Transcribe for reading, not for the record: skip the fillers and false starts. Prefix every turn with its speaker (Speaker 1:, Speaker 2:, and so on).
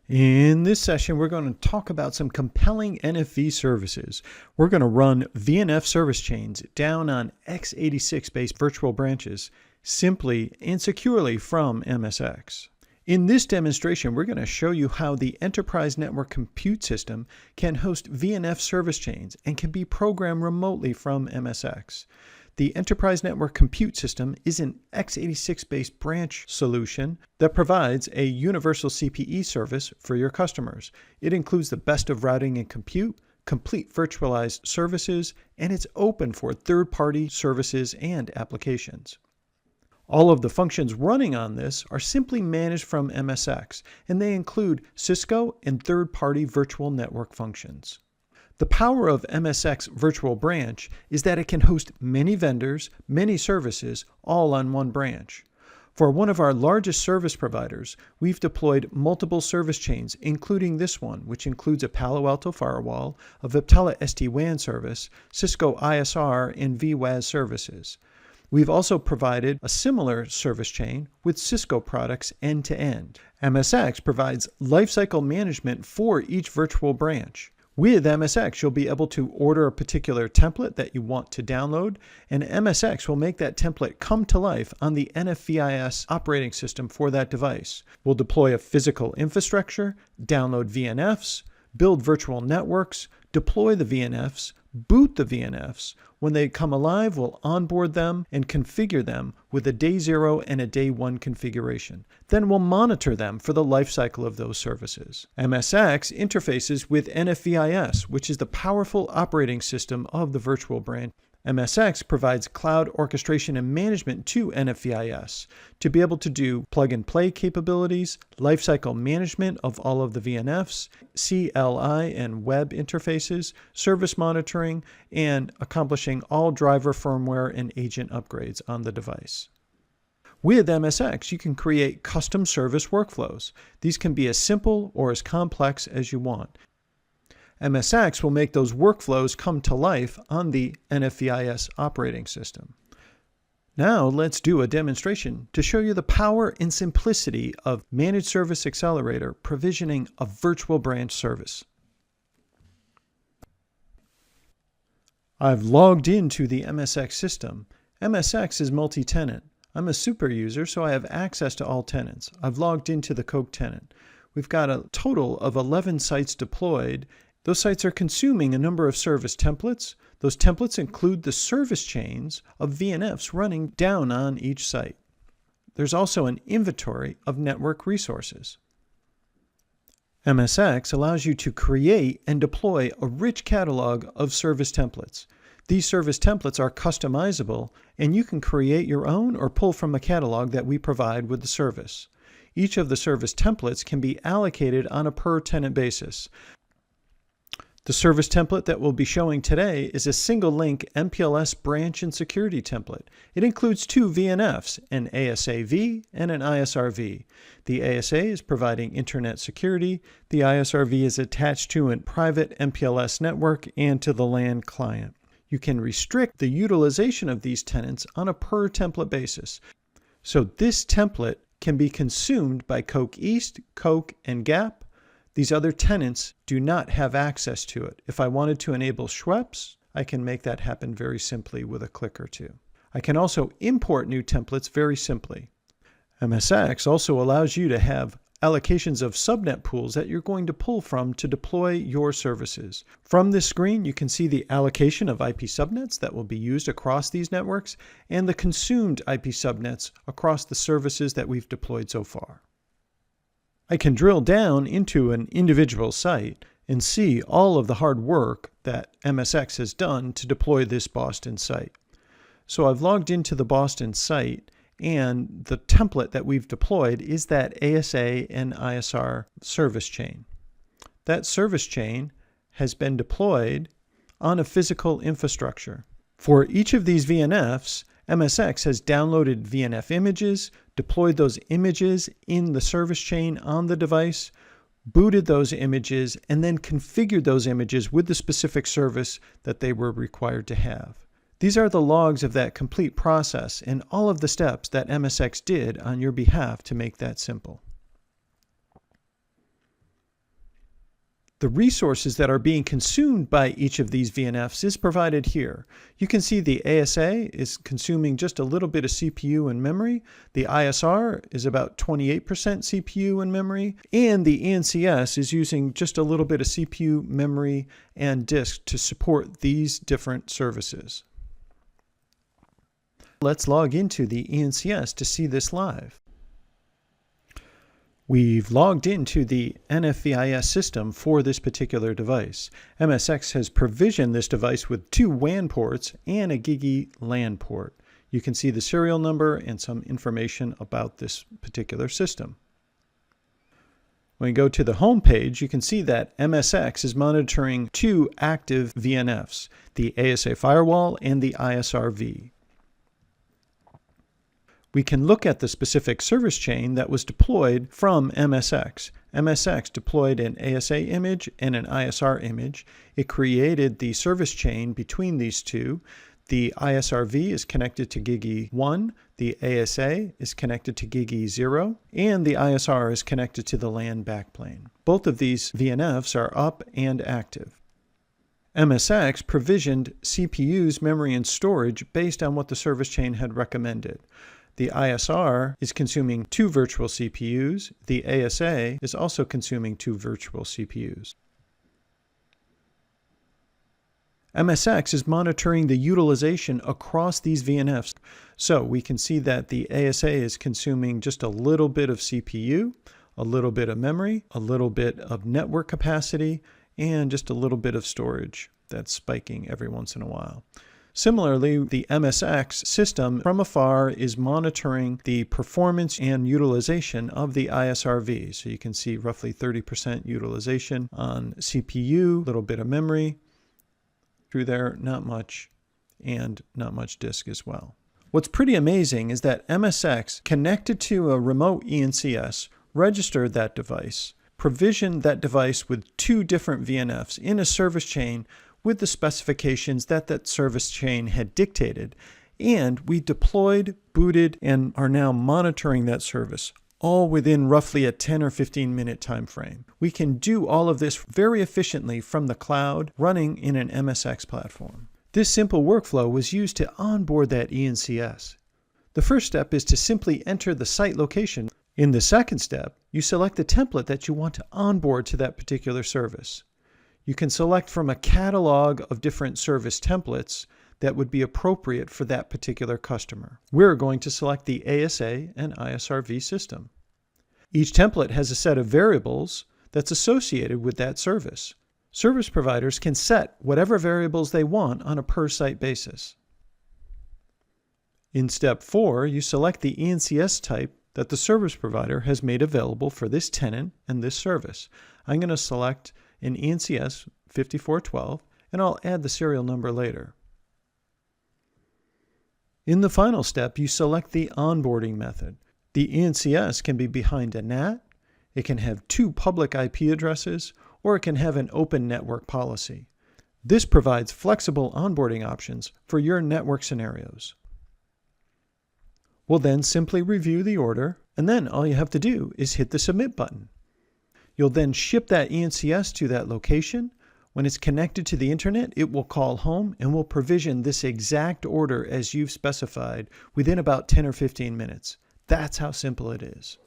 Speaker 1: In this session, we're going to talk about some compelling NFV services. We're going to run VNF service chains down on x86-based virtual branches simply and securely from MSX. In this demonstration, we're going to show you how the Enterprise Network Compute System can host VNF service chains and can be programmed remotely from MSX. The Enterprise Network Compute System is an x86-based branch solution that provides a universal CPE service for your customers. It includes the best of routing and compute, complete virtualized services, and it's open for third-party services and applications. All of the functions running on this are simply managed from MSX, and they include Cisco and third-party virtual network functions. The power of MSX Virtual Branch is that it can host many vendors, many services, all on one branch. For one of our largest service providers, we've deployed multiple service chains, including this one, which includes a Palo Alto firewall, a Viptela SD-WAN service, Cisco ISR, and vWAAS services. We've also provided a similar service chain with Cisco products end-to-end. MSX provides lifecycle management for each virtual branch. With MSX, you'll be able to order a particular template that you want to download, and MSX will make that template come to life on the NFV operating system for that device. We'll deploy a physical infrastructure, download VNFs, build virtual networks, deploy the VNFs, boot the VNFs. When they come alive, we'll onboard them and configure them with a day 0 and a day 1 configuration. Then we'll monitor them for the lifecycle of those services. MSX interfaces with NFV, which is the powerful operating system of the virtual branch. MSX provides cloud orchestration and management to NFV to be able to do plug-and-play capabilities, lifecycle management of all of the VNFs, CLI and web interfaces, service monitoring, and accomplishing all driver firmware and agent upgrades on the device. With MSX, you can create custom service workflows. These can be as simple or as complex as you want. MSX will make those workflows come to life on the NFV operating system. Now let's do a demonstration to show you the power and simplicity of Managed Service Accelerator provisioning a virtual branch service. I've logged into the MSX system. MSX is multi-tenant. I'm a super user, so I have access to all tenants. I've logged into the Coke tenant. We've got a total of 11 sites deployed. Those sites are consuming a number of service templates. Those templates include the service chains of VNFs running down on each site. There's also an inventory of network resources. MSX allows you to create and deploy a rich catalog of service templates. These service templates are customizable, and you can create your own or pull from a catalog that we provide with the service. Each of the service templates can be allocated on a per-tenant basis. The service template that we'll be showing today is a single-link MPLS branch and security template. It includes 2 VNFs, an ASAv and an ISRv. The ASA is providing internet security. The ISRv is attached to a private MPLS network and to the LAN client. You can restrict the utilization of these tenants on a per-template basis. So this template can be consumed by Coke East, Coke, and Gap. These other tenants do not have access to it. If I wanted to enable Schweppes, I can make that happen very simply with a click or two. I can also import new templates very simply. MSX also allows you to have allocations of subnet pools that you're going to pull from to deploy your services. From this screen, you can see the allocation of IP subnets that will be used across these networks and the consumed IP subnets across the services that we've deployed so far. I can drill down into an individual site and see all of the hard work that MSX has done to deploy this Boston site. So I've logged into the Boston site, and the template that we've deployed is that ASA and ISR service chain. That service chain has been deployed on a physical infrastructure. For each of these VNFs, MSX has downloaded VNF images, deployed those images in the service chain on the device, booted those images, and then configured those images with the specific service that they were required to have. These are the logs of that complete process and all of the steps that MSX did on your behalf to make that simple. The resources that are being consumed by each of these VNFs is provided here. You can see the ASA is consuming just a little bit of CPU and memory. The ISR is about 28% CPU and memory. And the ENCS is using just a little bit of CPU, memory, and disk to support these different services. Let's log into the ENCS to see this live. We've logged into the NFV system for this particular device. MSX has provisioned this device with 2 WAN ports and a GigE LAN port. You can see the serial number and some information about this particular system. When we go to the home page, you can see that MSX is monitoring 2 active VNFs, the ASA firewall and the ISRv. We can look at the specific service chain that was deployed from MSX. MSX deployed an ASA image and an ISR image. It created the service chain between these two. The ISRv is connected to GigE 1, the ASA is connected to GigE 0, and the ISR is connected to the LAN backplane. Both of these VNFs are up and active. MSX provisioned CPUs, memory, and storage based on what the service chain had recommended. The ISR is consuming 2 virtual CPUs. The ASA is also consuming 2 virtual CPUs. MSX is monitoring the utilization across these VNFs. So we can see that the ASA is consuming just a little bit of CPU, a little bit of memory, a little bit of network capacity, and just a little bit of storage that's spiking every once in a while. Similarly, the MSX system from afar is monitoring the performance and utilization of the ISRv. So you can see roughly 30% utilization on CPU, a little bit of memory through there, not much, and not much disk as well. What's pretty amazing is that MSX connected to a remote ENCS, registered that device, provisioned that device with 2 different VNFs in a service chain with the specifications that that service chain had dictated. And we deployed, booted, and are now monitoring that service, all within roughly a 10 or 15 minute time frame. We can do all of this very efficiently from the cloud, running in an MSX platform. This simple workflow was used to onboard that ENCS. The first step is to simply enter the site location. In the second step, you select the template that you want to onboard to that particular service. You can select from a catalog of different service templates that would be appropriate for that particular customer. We're going to select the ASA and ISRv system. Each template has a set of variables that's associated with that service. Service providers can set whatever variables they want on a per-site basis. In step 4, you select the ENCS type that the service provider has made available for this tenant and this service. I'm going to select an ENCS 5412, and I'll add the serial number later. In the final step, you select the onboarding method. The ENCS can be behind a NAT, it can have 2 public IP addresses, or it can have an open network policy. This provides flexible onboarding options for your network scenarios. We'll then simply review the order, and then all you have to do is hit the submit button. You'll then ship that ENCS to that location. When it's connected to the internet, it will call home and will provision this exact order as you've specified within about 10 or 15 minutes. That's how simple it is.